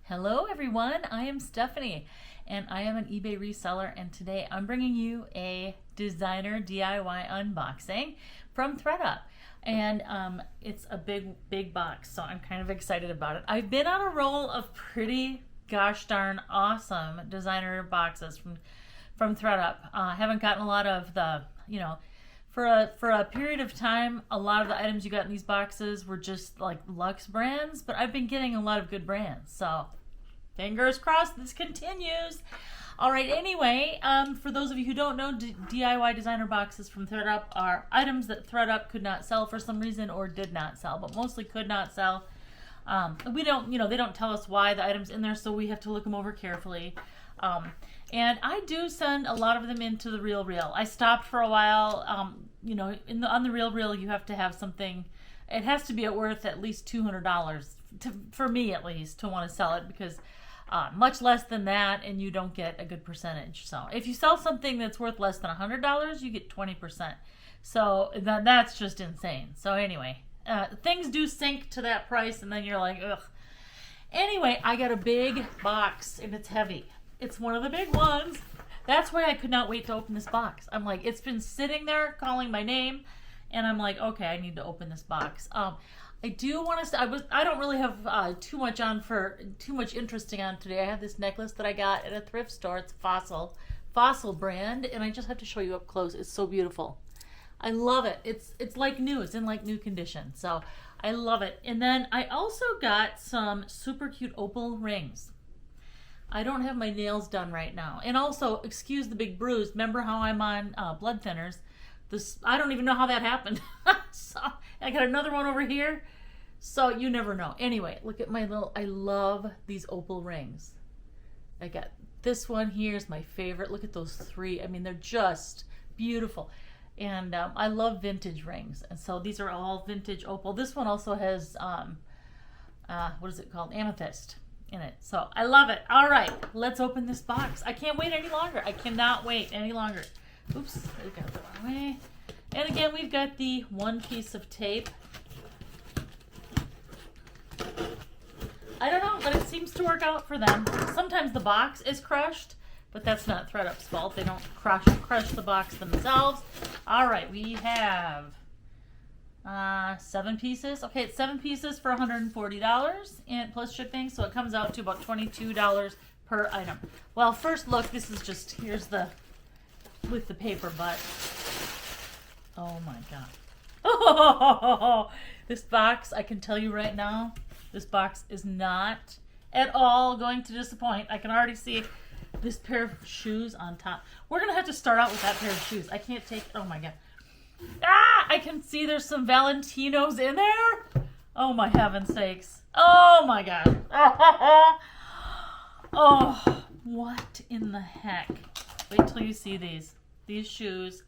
Hello everyone, I am Stephanie and I am an eBay reseller, and today I'm bringing you a designer DIY unboxing from ThredUP. And it's a big box, so I'm kind of excited about it. I've been on a roll of pretty gosh darn awesome designer boxes from ThredUP. I haven't gotten a lot of the, for a period of time, a lot of the items you got in these boxes were just like luxe brands, but I've been getting a lot of good brands. So fingers crossed this continues. All right, anyway, for those of you who don't know, DIY designer boxes from ThredUP are items that ThredUP could not sell for some reason or did not sell, but mostly could not sell. We don't, they don't tell us why the item's in there, so we have to look them over carefully. And I do send a lot of them into the RealReal. I stopped for a while. On the RealReal, you have to have something. It has to be worth at least $200 for me, at least, to want to sell it, because much less than that, and you don't get a good percentage. So if you sell something that's worth less than $100, you get 20%. So that's just insane. So anyway, things do sink to that price, and then you're like, ugh. Anyway, I got a big box, and it's heavy. It's one of the big ones. That's why I could not wait to open this box. I'm like, it's been sitting there calling my name, and I'm like, okay, I need to open this box. I do want to. I don't really have too much interesting on today. I have this necklace that I got at a thrift store. It's Fossil brand, and I just have to show you up close. It's so beautiful. I love it. It's like new. It's in like new condition. So I love it. And then I also got some super cute opal rings. I don't have my nails done right now. And also, excuse the big bruise. Remember how I'm on blood thinners? I don't even know how that happened. So I got another one over here. So you never know. Anyway, look at my I love these opal rings. I got this one here is my favorite. Look at those three. I mean, they're just beautiful. And I love vintage rings. And so these are all vintage opal. This one also has, what is it called? Amethyst in it. So I love it. All right, let's open this box. I can't wait any longer. I cannot wait any longer. Oops, I got the wrong way. And again, we've got the one piece of tape. I don't know, but it seems to work out for them. Sometimes the box is crushed, but that's not ThredUP's fault. They don't crush the box themselves. All right, we have 7 pieces. Okay, it's 7 pieces for $140 and plus shipping, so it comes out to about $22 per item. Well, first look, this is just, here's the, with the paper, but oh my god. Oh, this box, I can tell you right now, this box is not at all going to disappoint. I can already see this pair of shoes on top. We're going to have to start out with that pair of shoes. I can't take, oh my god. Ah, I can see there's some Valentinos in there. Oh my heaven sakes. Oh my god. Oh, what in the heck? Wait till you see these. These shoes.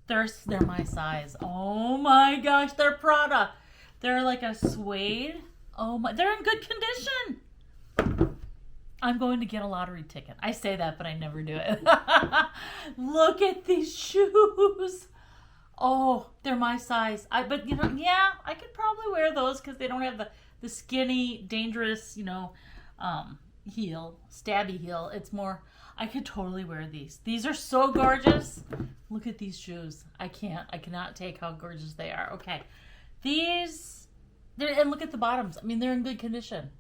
They're my size. Oh my gosh, they're Prada. They're like a suede. Oh my, they're in good condition. I'm going to get a lottery ticket. I say that, but I never do it. Look at these shoes. Oh, they're my size. But yeah, I could probably wear those because they don't have the skinny, dangerous, heel, stabby heel. It's more, I could totally wear these. These are so gorgeous. Look at these shoes. I cannot take how gorgeous they are. Okay. And look at the bottoms. I mean, they're in good condition.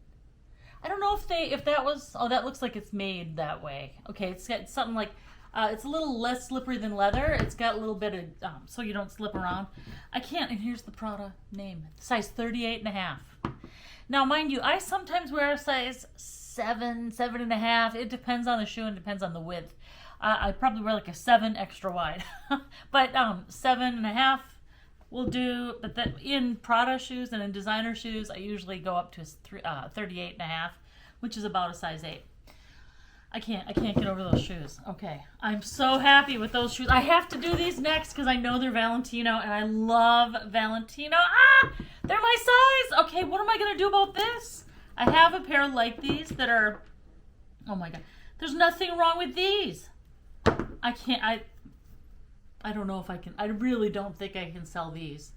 I don't know if that was, oh, that looks like it's made that way. Okay, it's got something like, it's a little less slippery than leather. It's got a little bit of, so you don't slip around. And here's the Prada name. Size 38.5. Now, mind you, I sometimes wear a size 7.5. It depends on the shoe and depends on the width. I probably wear like a 7 extra wide. But 7.5 will do. But in Prada shoes and in designer shoes, I usually go up to 38.5, which is about a size 8. I can't get over those shoes. Okay, I'm so happy with those shoes. I have to do these next because I know they're Valentino, and I love Valentino. Ah, they're my size. Okay, what am I gonna do about this? I have a pair like these that are, oh my god, there's nothing wrong with these. I don't know if I can, I really don't think I can sell these.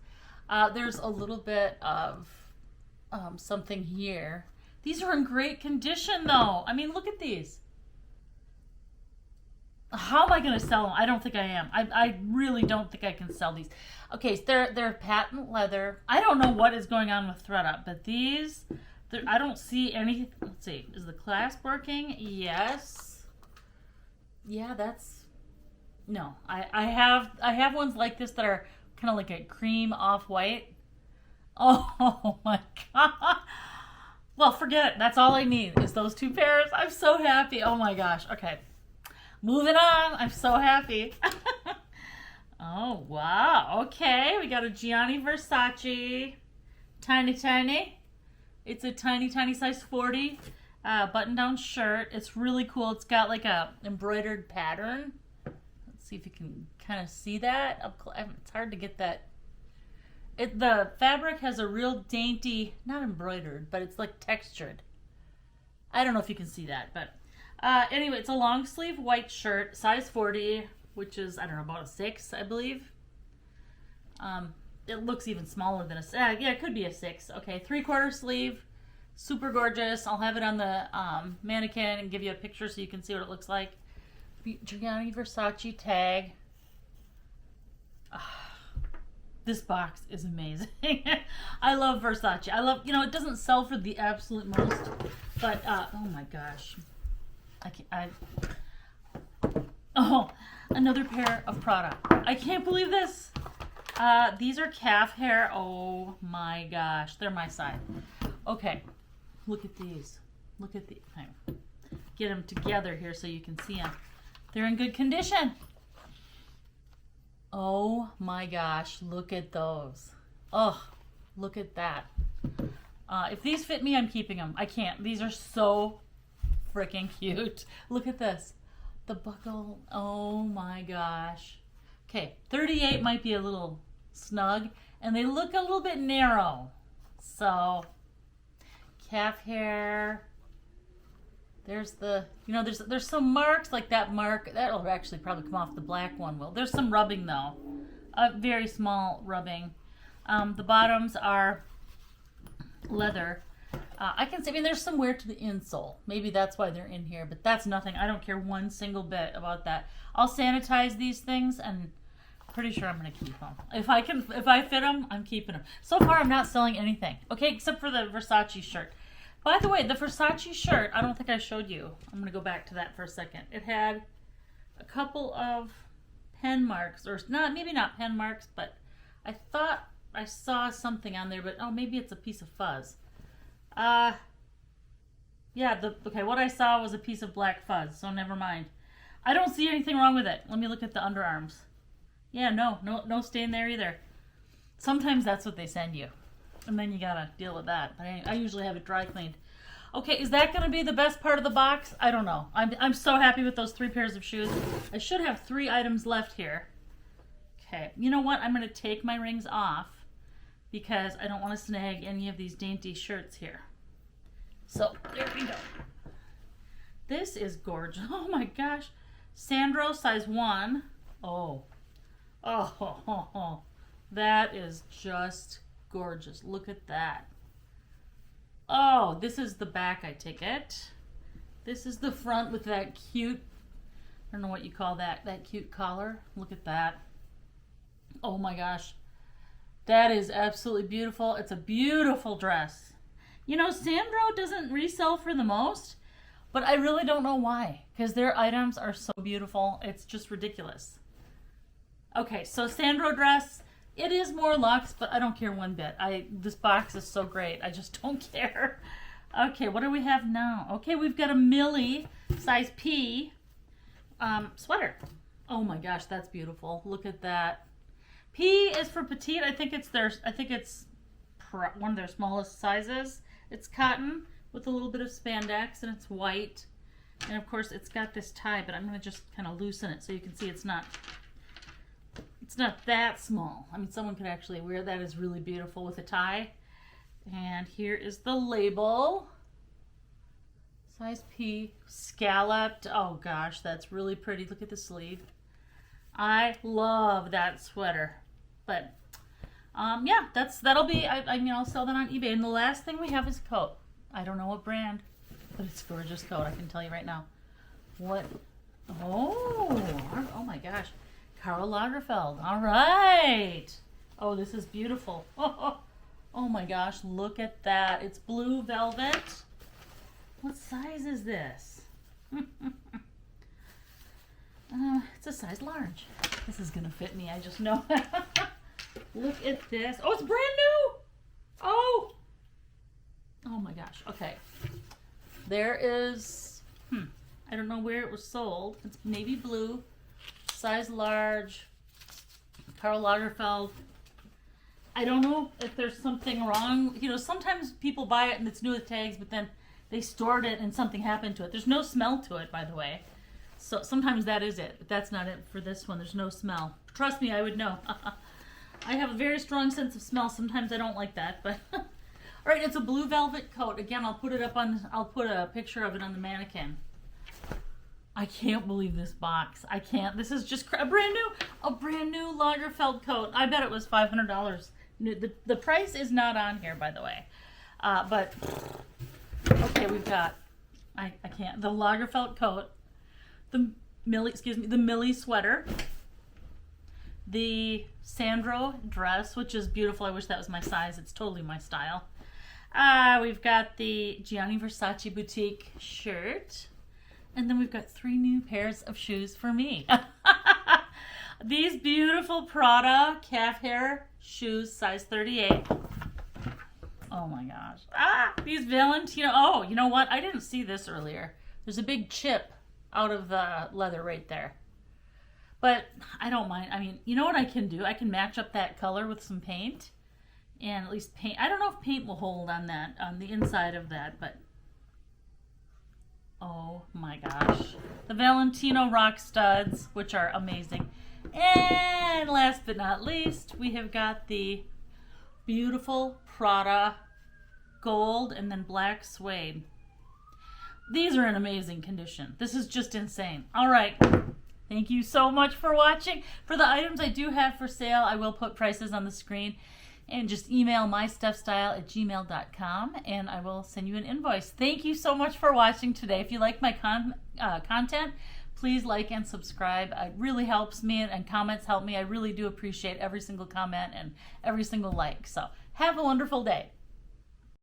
There's a little bit of something here These are in great condition though. I mean, look at these. How am I going to sell them? I don't think I am. I really don't think I can sell these. Okay, so they're patent leather. I don't know what is going on with ThredUP, but these, I don't see any. Let's see. Is the clasp working? Yes. Yeah, that's. No, I have ones like this that are kind of like a cream off-white. Oh my god. Well, forget it. That's all I need is those two pairs. I'm so happy. Oh my gosh. Okay. Moving on. I'm so happy. Oh, wow. Okay. We got a Gianni Versace. Tiny. It's a tiny size 40 button-down shirt. It's really cool. It's got like a embroidered pattern. Let's see if you can kind of see that. It's hard to get that. The fabric has a real dainty, not embroidered, but it's like textured. I don't know if you can see that, but anyway, it's a long sleeve white shirt, size 40, which is, I don't know, about a 6, I believe. It looks even smaller than a 6. Yeah, it could be a 6. Okay, 3/4 sleeve, super gorgeous. I'll have it on the mannequin and give you a picture so you can see what it looks like. Gianni Versace tag. This box is amazing. I love Versace. I love, it doesn't sell for the absolute most, but oh my gosh. Oh, another pair of Prada. I can't believe this. These are calf hair. Oh my gosh, they're my size. Okay, look at these. Look at the. Get them together here so you can see them. They're in good condition. Oh my gosh, look at those. Oh, look at that. If these fit me, I'm keeping them. I can't. These are so freaking cute. Look at this. The buckle. Oh my gosh. Okay, 38 might be a little snug, and they look a little bit narrow. So, calf hair. There's the, there's some marks, like that mark. That'll actually probably come off the black one. Will. There's some rubbing though. A very small rubbing. The bottoms are leather. I can see, there's some wear to the insole. Maybe that's why they're in here, but that's nothing. I don't care one single bit about that. I'll sanitize these things, and pretty sure I'm going to keep them. If I fit them, I'm keeping them. So far, I'm not selling anything. Okay, except for the Versace shirt. By the way, the Versace shirt, I don't think I showed you. I'm going to go back to that for a second. It had a couple of pen marks, or maybe not pen marks, but I thought I saw something on there, but maybe it's a piece of fuzz. Yeah, what I saw was a piece of black fuzz, so never mind. I don't see anything wrong with it. Let me look at the underarms. Yeah, no stain there either. Sometimes that's what they send you. And then you gotta deal with that. But I usually have it dry cleaned. Okay, is that gonna be the best part of the box? I don't know. I'm so happy with those 3 pairs of shoes. I should have 3 items left here. Okay, you know what? I'm gonna take my rings off because I don't want to snag any of these dainty shirts here. So there we go. This is gorgeous. Oh my gosh. Sandro size 1. Oh, that is just gorgeous. Look at that. Oh, this is the back, I take it. This is the front with that cute, I don't know what you call that cute collar. Look at that. Oh my gosh. That is absolutely beautiful. It's a beautiful dress. Sandro doesn't resell for the most, but I really don't know why, because their items are so beautiful. It's just ridiculous. Okay, so Sandro dress. It is more luxe, but I don't care one bit. This box is so great. I just don't care. Okay, what do we have now? Okay, we've got a Millie size P sweater. Oh my gosh, that's beautiful. Look at that. P is for petite. I think it's one of their smallest sizes. It's cotton with a little bit of spandex, and it's white. And of course, it's got this tie, but I'm going to just kind of loosen it so you can see it's not that small. Someone could actually wear that. Is really beautiful with a tie. And here is the label. Size P, scalloped. Oh gosh, that's really pretty. Look at the sleeve. I love that sweater. But yeah, that'll be. I'll sell that on eBay. And the last thing we have is a coat. I don't know what brand, but it's a gorgeous coat. I can tell you right now. What? Oh my gosh. Karl Lagerfeld. All right. Oh, this is beautiful. Oh my gosh, look at that. It's blue velvet. What size is this? It's a size large. This is gonna fit me, I just know. Look at this. Oh, it's brand new. Oh my gosh. Okay. There is, I don't know where it was sold. It's navy blue, size large, Karl Lagerfeld. I don't know if there's something wrong. You know, sometimes people buy it and it's new with tags, but then they stored it and something happened to it. There's no smell to it, by the way. So sometimes that is it, but that's not it for this one. There's no smell. Trust me, I would know. I have a very strong sense of smell. Sometimes I don't like that, but all right, it's a blue velvet coat. Again, I'll put a picture of it on the mannequin. I can't believe this box. I can't. This is just a brand new Lagerfeld coat. I bet it was $500. The price is not on here, by the way. But okay, we've got I can't. The Lagerfeld coat, the Millie sweater, the Sandro dress, which is beautiful. I wish that was my size. It's totally my style. We've got the Gianni Versace boutique shirt. And then we've got 3 new pairs of shoes for me. These beautiful Prada calf hair shoes, size 38. Oh my gosh. These Valentino. Oh, you know what? I didn't see this earlier. There's a big chip out of the leather right there. But I don't mind. I mean, you know what I can do? I can match up that color with some paint. And at least paint. I don't know if paint will hold on that, on the inside of that, but oh my gosh. The Valentino rock studs, which are amazing. And last but not least, we have got the beautiful Prada gold and then black suede. These are in amazing condition. This is just insane. All right. Thank you so much for watching. For the items I do have for sale, I will put prices on the screen. And just email mystuffstyle@gmail.com and I will send you an invoice. Thank you so much for watching today. If you like my content, please like and subscribe. It really helps me, and comments help me. I really do appreciate every single comment and every single like. So have a wonderful day.